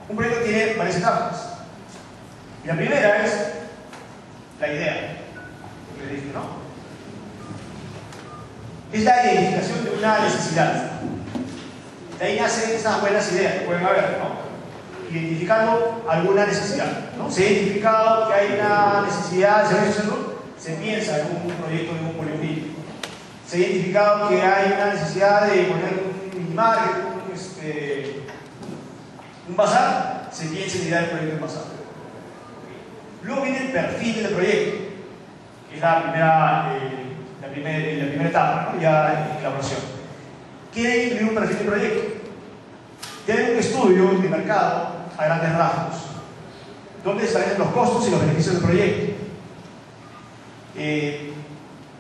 Un proyecto tiene varias etapas. Y la primera es la idea, lo que le dije, ¿no? Es la identificación de una necesidad. De ahí nacen esas buenas ideas que pueden haber, ¿no? Identificando alguna necesidad, ¿no? Se ha identificado que hay una necesidad de servicios de salud, se piensa en un proyecto de un policlínico. Se ha identificado que hay una necesidad de poner un minimarket, un bazar, se piensa en idear el proyecto de bazar. Luego viene el perfil del proyecto, que es la primera etapa, ¿no? Ya en elaboración. ¿Qué debe incluir un perfil de proyecto? Tiene un estudio de mercado a grandes rasgos, donde se establecen los costos y los beneficios del proyecto.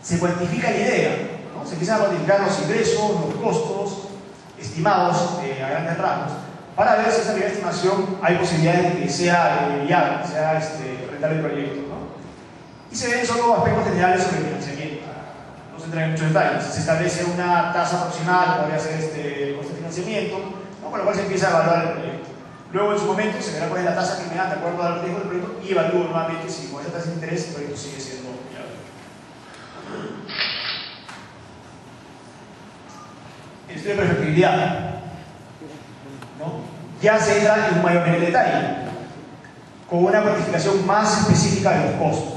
Se cuantifica la idea, ¿no? Se empiezan a cuantificar los ingresos, los costos estimados a grandes rasgos, para ver si esa primera estimación hay posibilidades de que sea viable, que sea rentable el proyecto, ¿no? Y se ven solo aspectos generales sobre el financiamiento. No se entra en muchos detalles. Se establece una tasa aproximada, podría ser el coste de financiamiento, ¿no? Con lo cual se empieza a evaluar el proyecto. Luego, en su momento, se verá cuál es la tasa que me da de acuerdo al riesgo del proyecto y evalúo nuevamente si con esa tasa de interés el proyecto sigue siendo viable. El estudio de perfectibilidad, ¿no? Ya se entra en un mayor nivel de detalle, con una cuantificación más específica de los costos,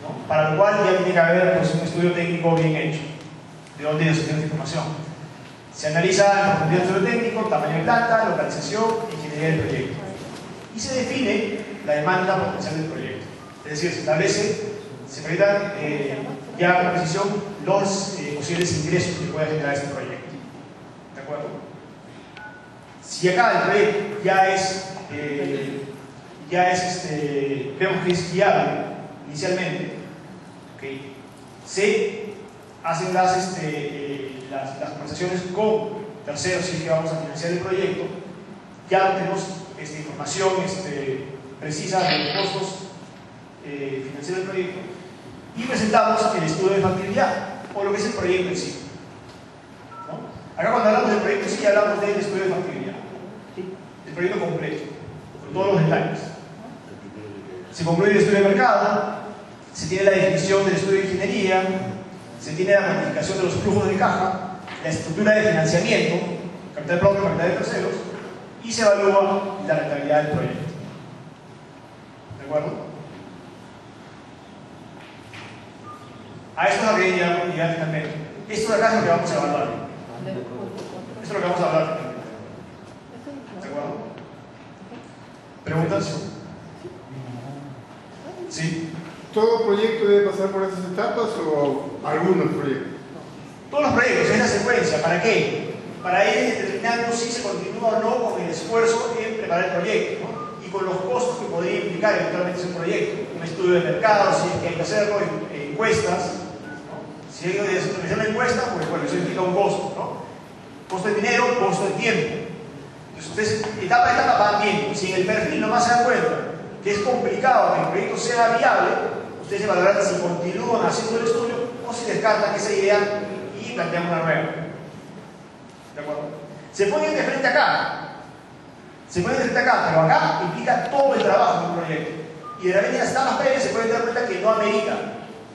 ¿no? Para lo cual ya tiene que haber pues, un estudio técnico bien hecho, de dónde se tiene esta información. Se analiza la profundidad del estudio técnico, tamaño de planta, localización y ingeniería del proyecto. Y se define la demanda potencial del proyecto. Es decir, se establece, se proyectan ya con precisión los posibles ingresos que pueda generar este proyecto. ¿De acuerdo? Si acá el proyecto vemos que es viable inicialmente, ¿okay? Se hacen las conversaciones con terceros si es que vamos a financiar el proyecto, ya tenemos información precisa de los costos financieros del proyecto y presentamos el estudio de factibilidad o lo que es el proyecto en sí, ¿no? Acá cuando hablamos del proyecto en sí hablamos del estudio de factibilidad, el proyecto completo, con todos los detalles. Se concluye el estudio de mercado, se tiene la definición del estudio de ingeniería, se tiene la cuantificación de los flujos de caja, la estructura de financiamiento, capital propio, capital de terceros, y se evalúa la rentabilidad del proyecto. ¿De acuerdo? A esto es lo que llegar finalmente. Esto de acá es lo que vamos a evaluar. Esto es lo que vamos a hablar finalmente. ¿De acuerdo? ¿Preguntas? ¿Sí? ¿Todo proyecto debe pasar por esas etapas o algunos proyectos? Todos los proyectos, es la secuencia. ¿Para qué? Para ir determinando si se continúa o no con el esfuerzo en preparar el proyecto, ¿no? Y con los costos que podría implicar eventualmente ese proyecto. Un estudio de mercado, si es que hay que hacerlo, encuestas, ¿no? Si hay que hacer una encuesta, pues bueno, eso implica un costo, ¿no? Costo de dinero, costo de tiempo. Entonces ustedes etapa a etapa van viendo. Si en el perfil nomás se dan cuenta que es complicado que el proyecto sea viable, ustedes evaluarán si continúan haciendo el estudio o si descartan esa idea y plantean una nueva. ¿De acuerdo? Se ponen de frente acá. Pero acá implica todo el trabajo de un proyecto. Y de repente en las etapas previas se pueden dar cuenta que no amerita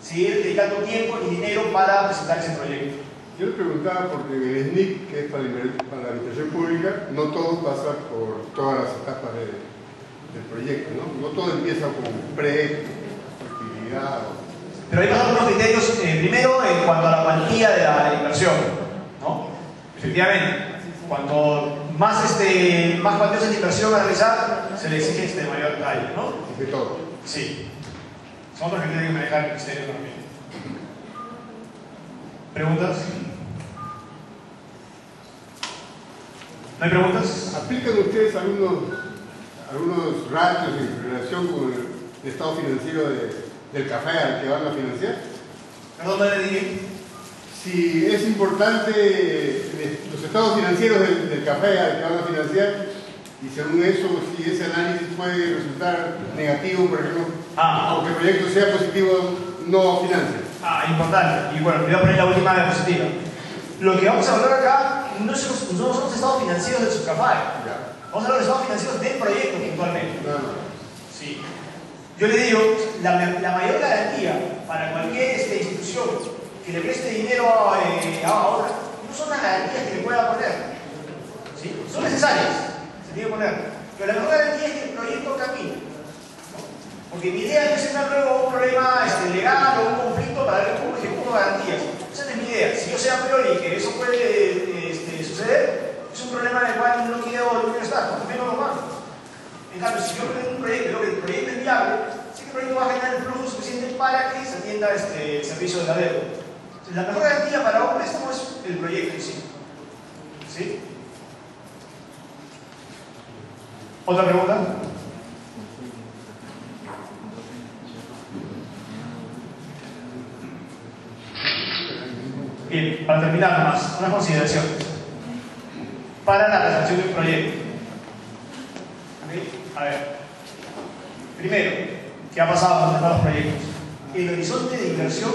seguir dedicando tiempo ni dinero para presentar ese proyecto. Yo le preguntaba porque el SNIC, que es para la administración pública, no todo pasa por todas las etapas del proyecto, ¿no? No todo empieza con actividad. Pero hay algunos criterios, primero en cuanto a la cuantía de la inversión, ¿no? Efectivamente, cuando más cuantiosa la inversión a realizar, se le exige mayor detalle, ¿no? De todo. Sí. Son otros criterios que manejar el Ministerio también. ¿Preguntas? ¿No hay preguntas? ¿Aplican ustedes algunos ratios en relación con el estado financiero del café al que van a financiar? Perdón, ¿dónde dije? Si es importante los estados financieros del café al que van a financiar, y según eso, si ese análisis puede resultar negativo, por ejemplo, aunque el proyecto sea positivo, no financia. Importante. Y bueno, voy a poner la última diapositiva. Lo que vamos a hablar acá no son los estados financieros del Subcafé. Vamos a hablar de los estados financieros del proyecto puntualmente. Sí. Yo le digo, la mayor garantía para cualquier institución que le preste dinero a otra, no son las garantías que le pueda poner. ¿Sí? Son necesarias, se tiene que poner. Pero la mejor garantía es que el proyecto camine. ¿No? Porque mi idea no es tener luego un problema legal o un conflicto para ver cómo ejecuto garantías. Esa no es mi idea. Si yo sé a priori que eso puede suceder, es un problema en el cual no quiero estar, por lo menos los bancos. En cambio, si yo tengo un proyecto, creo que el proyecto es viable, sé que el proyecto va a generar el flujo suficiente para que se atienda el servicio de la deuda. Entonces, la mejor garantía para un préstamo es el proyecto en sí. ¿Sí? ¿Otra pregunta? Bien, para terminar nomás, unas consideraciones para la presentación de un proyecto. ¿Okay? A ver, primero, ¿qué ha pasado con los proyectos? El horizonte de inversión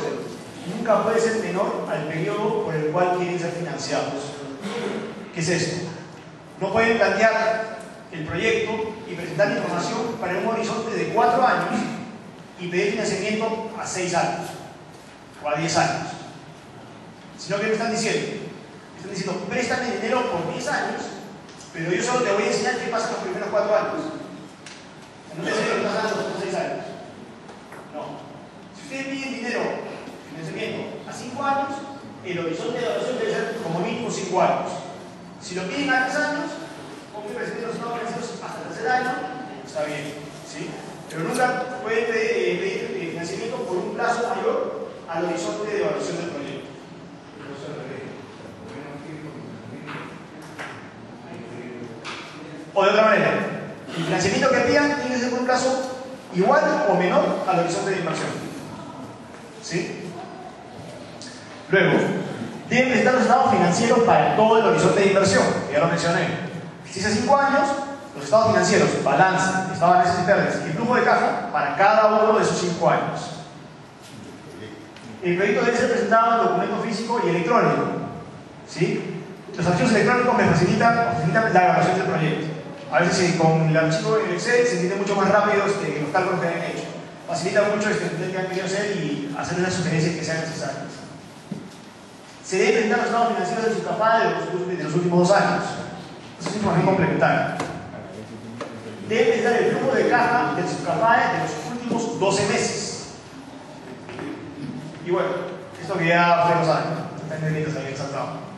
nunca puede ser menor al periodo por el cual quieren ser financiados. ¿Qué es esto? No pueden plantear el proyecto y presentar la información para un horizonte de 4 años y pedir financiamiento a 6 años o a 10 años. Sino que me están diciendo, préstame dinero por 10 años, pero yo solo te voy a enseñar qué pasa en los primeros 4 años. No te enseño qué pasa en los 6 años. No. Si ustedes piden dinero, financiamiento, a 5 años, el horizonte de evaluación debe ser como mínimo 5 años. Si lo piden a 3 años, con que presenten los estados financieros hasta el tercer año, está bien. ¿Sí? Pero nunca pueden pedir financiamiento por un plazo mayor al horizonte de evaluación del proyecto. O de otra manera, el financiamiento que pidan tiene que ser por un plazo igual o menor al horizonte de inversión. ¿Sí? Luego, deben presentar los estados financieros para todo el horizonte de inversión, que ya lo mencioné. Si es a 5 años, los estados financieros, balance, estado de análisis internos y flujo de caja para cada uno de esos 5 años. El proyecto debe ser presentado en documento físico y electrónico. ¿Sí? Los archivos electrónicos me facilitan la elaboración del proyecto. A veces con el archivo en Excel se entiende mucho más rápido los cálculos que han hecho. Facilita mucho entender qué han querido hacer y hacer las sugerencias que sean necesarias. Se deben presentar los estados financieros de su CAPAE de los últimos 2 años. Eso es información complementaria. Deben presentar el flujo de caja de su CAPAE de los últimos 12 meses. Y bueno, esto que ya ustedes lo saben, están negritos ahí exaltados.